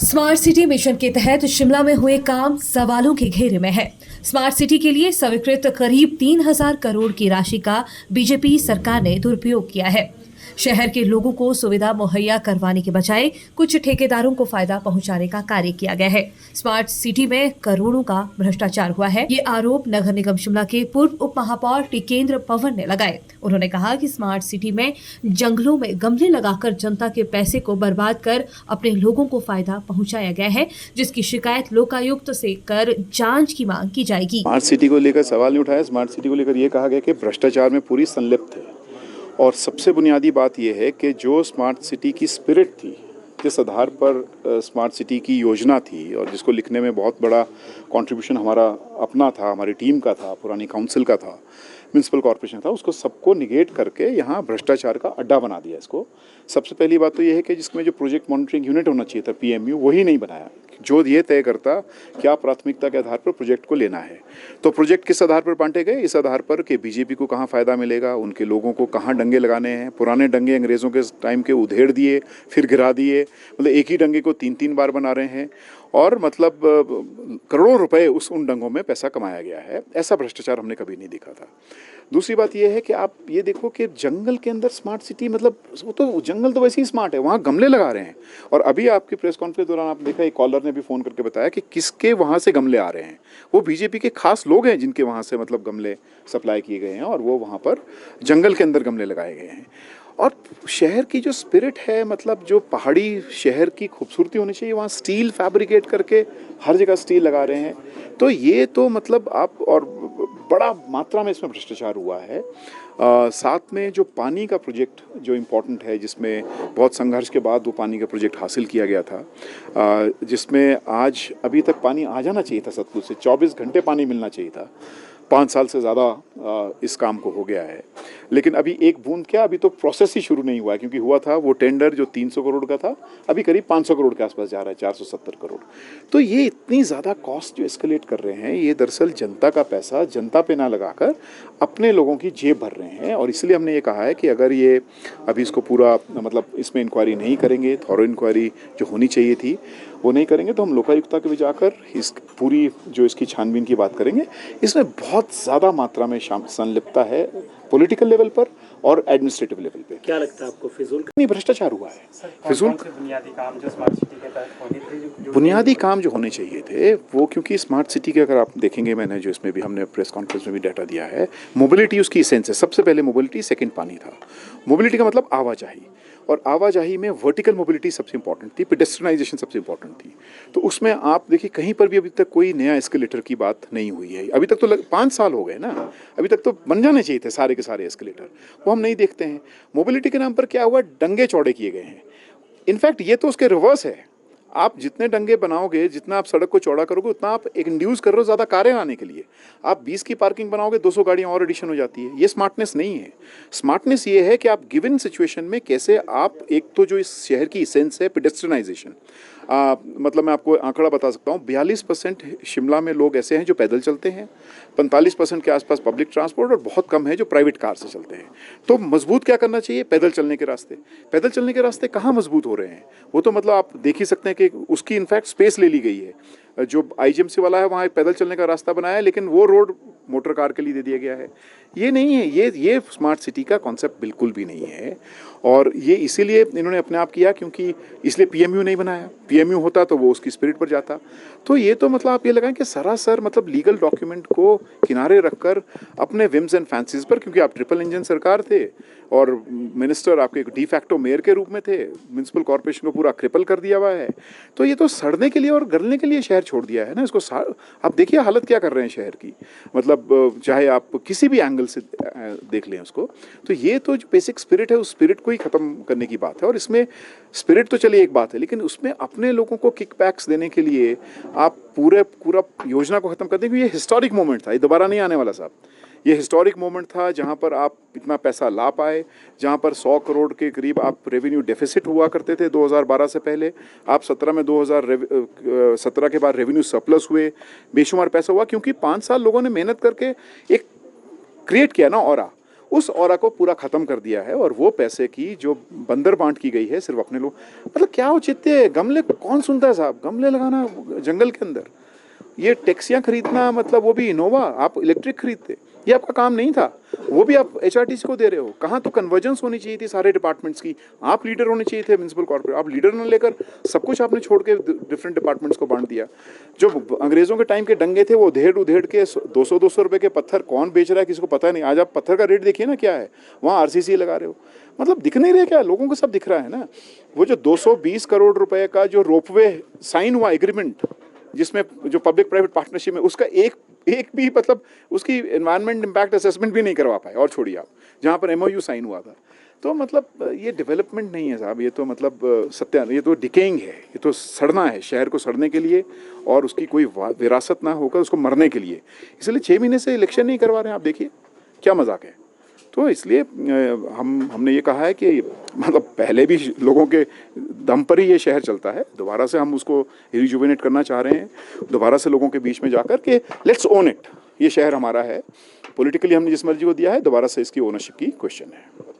Smart city mission के तहत शिमला में हुए काम सवालों के घेरे में है। स्मार्ट सिटी के लिए स्वीकृत करीब 3,000 करोड़ की राशि का बीजेपी सरकार ने दुरुपयोग किया है। शहर के लोगों को सुविधा मुहैया करवाने के बजाय कुछ ठेकेदारों को फायदा पहुंचाने का कार्य किया गया है। स्मार्ट सिटी में करोड़ों का भ्रष्टाचार हुआ है, ये आरोप नगर निगम शिमला के पूर्व उप महापौर टिकेंद्र पवन ने लगाए। उन्होंने कहा कि स्मार्ट सिटी में जंगलों में गमले लगाकर जनता के पैसे को बर्बाद कर अपने लोगों को फायदा पहुंचाया गया है, जिसकी शिकायत लोकायुक्त से कर जांच की मांग की जाएगी। स्मार्ट सिटी को लेकर सवाल नहीं उठाया। स्मार्ट सिटी को लेकर ये कहा गया कि भ्रष्टाचार में पूरी संलिप्त है। और सबसे बुनियादी बात यह है कि जो स्मार्ट सिटी की स्पिरिट थी, जिस आधार पर स्मार्ट सिटी की योजना थी और जिसको लिखने में बहुत बड़ा कंट्रीब्यूशन हमारा अपना था, हमारी टीम का था, पुरानी काउंसिल का था, म्यूनसिपल कॉर्पोरेशन था, उसको सबको निगेट करके यहाँ भ्रष्टाचार का अड्डा बना दिया इसको। सबसे पहली बात तो ये है कि जिसमें जो प्रोजेक्ट मॉनिटरिंग यूनिट होना चाहिए था, PMU, वही नहीं बनाया, जो ये तय करता क्या प्राथमिकता के आधार पर प्रोजेक्ट को लेना है। तो प्रोजेक्ट किस आधार पर बांटे गए? इस आधार पर कि बीजेपी को कहाँ फ़ायदा मिलेगा, उनके लोगों को कहाँ डंगे लगाने हैं। पुराने डंगे अंग्रेज़ों के टाइम के उधेड़ दिए, फिर गिरा दिए, मतलब एक ही डंगे को 3-3 बार बना रहे हैं और मतलब करोड़ों रुपए उन डंगों में पैसा कमाया गया है। ऐसा भ्रष्टाचार हमने कभी नहीं देखा था। दूसरी बात यह है कि आप ये देखो कि जंगल के अंदर स्मार्ट सिटी, मतलब वो तो जंगल तो वैसे ही स्मार्ट है, वहाँ गमले लगा रहे हैं। और अभी आपकी प्रेस कॉन्फ्रेंस के दौरान आप देखा, एक कॉलर ने भी फ़ोन करके बताया कि किसके वहाँ से गमले आ रहे हैं। वो बीजेपी के खास लोग हैं जिनके वहाँ से मतलब गमले सप्लाई किए गए हैं और वो वहाँ पर जंगल के अंदर गमले लगाए गए हैं। और शहर की जो स्पिरिट है, मतलब जो पहाड़ी शहर की खूबसूरती होनी चाहिए, वहाँ स्टील फैब्रिकेट करके हर जगह स्टील लगा रहे हैं। तो ये तो मतलब आप, और बड़ा मात्रा में इसमें भ्रष्टाचार हुआ है। साथ में जो पानी का प्रोजेक्ट जो इम्पोर्टेंट है, जिसमें बहुत संघर्ष के बाद वो पानी का प्रोजेक्ट हासिल किया गया था, जिसमें आज अभी तक पानी आ जाना चाहिए था, सतलुज से 24 घंटे पानी मिलना चाहिए था। 5 साल से ज़्यादा इस काम को हो गया है, लेकिन अभी एक बूंद क्या, अभी तो प्रोसेस ही शुरू नहीं हुआ है, क्योंकि हुआ था वो टेंडर जो 300 करोड़ का था, अभी करीब 500 करोड़ के आसपास जा रहा है, 470 करोड़। तो ये इतनी ज़्यादा कॉस्ट जो एस्केलेट कर रहे हैं, ये दरअसल जनता का पैसा जनता पे ना लगाकर अपने लोगों की जेब भर रहे हैं। और इसलिए हमने ये कहा है कि अगर ये अभी इसको पूरा मतलब इसमें इंक्वायरी नहीं करेंगे, थॉरो इंक्वायरी जो होनी चाहिए थी वो नहीं करेंगे, तो हम लोकायुक्ता के भी जाकर इस पूरी जो इसकी छानबीन की बात करेंगे। इसमें बहुत ज़्यादा मात्रा में संलिप्तता है पॉलिटिकल लेवल पर और एडमिनिस्ट्रेटिव लेवल पे। क्या लगता है आपको, फिजूल नहीं भ्रष्टाचार हुआ है? फिजूल बुनियादी काम जो स्मार्ट सिटी के तहत होने थे, बुनियादी काम जो होने चाहिए थे वो, क्योंकि स्मार्ट सिटी के अगर आप देखेंगे, मैंने जो इसमें भी हमने प्रेस कॉन्फ्रेंस में भी डाटा दिया है, मोबिलिटी उसकी एसेंस है। सबसे पहले मोबिलिटी, सेकंड पानी था। मोबिलिटी का मतलब आवाजाही, और आवाजाही में वर्टिकल मोबिलिटी सबसे इंपॉर्टेंट थी, पेडेस्ट्रियनाइजेशन सबसे इंपॉर्टेंट थी। तो उसमें आप देखिए कहीं पर भी अभी तक कोई नया एस्केलेटर की बात नहीं हुई है। अभी तक तो 5 साल हो गए ना, अभी तक तो बन जाने चाहिए थे सारे के सारे एस्केलेटर, वो हम नहीं देखते हैं। मोबिलिटी के नाम पर क्या हुआ, डंगे चौड़े किए गए हैं। इनफैक्ट ये तो उसके रिवर्स है। आप जितने डंगे बनाओगे, जितना आप सड़क को चौड़ा करोगे, उतना आप एक इंड्यूस कर रहे हो ज़्यादा कारें आने के लिए। आप 20 की पार्किंग बनाओगे, 200 गाड़ियाँ और एडिशन हो जाती है। ये स्मार्टनेस नहीं है। स्मार्टनेस ये है कि आप गिवन सिचुएशन में कैसे आप, एक तो जो इस शहर की इसेंस है पेडेस्ट्रियनाइजेशन, मतलब मैं आपको आंकड़ा बता सकता हूँ, 42% शिमला में लोग ऐसे हैं जो पैदल चलते हैं, 45% के आसपास पब्लिक ट्रांसपोर्ट, और बहुत कम है जो प्राइवेट कार से चलते हैं। तो मजबूत क्या करना चाहिए? पैदल चलने के रास्ते। पैदल चलने के रास्ते कहाँ मजबूत हो रहे हैं? वो तो मतलब आप देख ही सकते हैं कि उसकी इनफैक्ट स्पेस ले ली गई है। जो IGMC वाला है वहाँ एक पैदल चलने का रास्ता बनाया है, लेकिन वो रोड मोटर कार के लिए दे दिया गया है। ये नहीं है, ये स्मार्ट सिटी का कॉन्सेप्ट बिल्कुल भी नहीं है। और ये इसीलिए इन्होंने अपने आप किया, क्योंकि इसलिए PMU नहीं बनाया। PMU होता तो वो उसकी स्पिरिट पर जाता। तो ये तो मतलब आप ये लगाएं कि सरासर मतलब लीगल डॉक्यूमेंट को किनारे रखकर अपने विम्स एंड फैंसीज पर, क्योंकि आप ट्रिपल इंजन सरकार थे और मिनिस्टर आपके डी फैक्टो मेयर के रूप में थे, म्यूनसिपल कॉर्पोरेशन को पूरा क्रिपल कर दिया हुआ है। तो ये तो सड़ने के लिए और गलने के लिए शहर छोड़ दिया है ना इसको। आप देखिए हालत क्या कर रहे हैं शहर की, मतलब चाहे आप किसी भी एंगल से देख लें उसको। तो ये तो जो बेसिक स्पिरिट है, उस स्पिरिट को ही ख़त्म करने की बात है। और इसमें स्पिरिट तो चलिए एक बात है, लेकिन उसमें अपने लोगों को किकबैक्स देने के लिए आप पूरा योजना को ख़त्म कर देंगे। ये हिस्टोरिक मोमेंट था, ये दोबारा नहीं आने वाला साहब। ये हिस्टोरिक मोमेंट था जहाँ पर आप इतना पैसा ला पाए, जहाँ पर 100 करोड़ के करीब आप रेवेन्यू डेफिसिट हुआ करते थे 2012 से पहले। आप 17 में 2017 के बाद रेवेन्यू सरप्लस हुए, बेशुमार पैसा हुआ, क्योंकि 5 साल लोगों ने मेहनत करके एक क्रिएट किया ना ऑरा। उस ऑरा को पूरा ख़त्म कर दिया है। और वो पैसे की जो बंदर बांट की गई है सिर्फ अपने लोग, मतलब क्या औचित्य है? गमले कौन सुनता है साहब? गमले लगाना जंगल के अंदर, ये टैक्सियाँ खरीदना, मतलब वो भी इनोवा, आप इलेक्ट्रिक खरीदते, ये आपका काम नहीं था, वो भी आप HRTC को दे रहे हो। कहाँ तो कन्वर्जेंस होनी चाहिए थी सारे डिपार्टमेंट्स की, आप लीडर होने चाहिए थे म्यूनसिपल कॉर्पोरेट, आप लीडर न लेकर सब कुछ आपने छोड़ के डिफरेंट डिपार्टमेंट्स को बांट दिया। जो अंग्रेजों के टाइम के डंगे थे वो उधेड़ उधेड़ के 200 रुपए के पत्थर कौन बेच रहा है किसी को पता नहीं। आज आप पत्थर का रेट देखिए ना क्या है, वहाँ RCC लगा रहे हो, मतलब दिख नहीं रहे क्या? लोगों को सब दिख रहा है ना। वो जो 220 करोड़ रुपए का जो रोपवे साइन हुआ एग्रीमेंट, जिसमें जो पब्लिक प्राइवेट पार्टनरशिप में, उसका एक भी मतलब उसकी एनवायरनमेंट इम्पैक्ट असेसमेंट भी नहीं करवा पाए। और छोड़िए आप, जहाँ पर MOU साइन हुआ था। तो मतलब ये डेवलपमेंट नहीं है साहब, ये तो मतलब ये तो डिकेइंग है, ये तो सड़ना है, शहर को सड़ने के लिए और उसकी कोई विरासत ना होकर उसको मरने के लिए। इसलिए 6 महीने से इलेक्शन नहीं करवा रहे हैं। आप देखिए क्या मजाक है। तो इसलिए हमने ये कहा है कि मतलब पहले भी लोगों के दम पर ही ये शहर चलता है, दोबारा से हम उसको रिजुवेनेट करना चाह रहे हैं, दोबारा से लोगों के बीच में जाकर के लेट्स ओन इट, ये शहर हमारा है, पॉलिटिकली हमने जिस मर्जी को दिया है, दोबारा से इसकी ओनरशिप की क्वेश्चन है।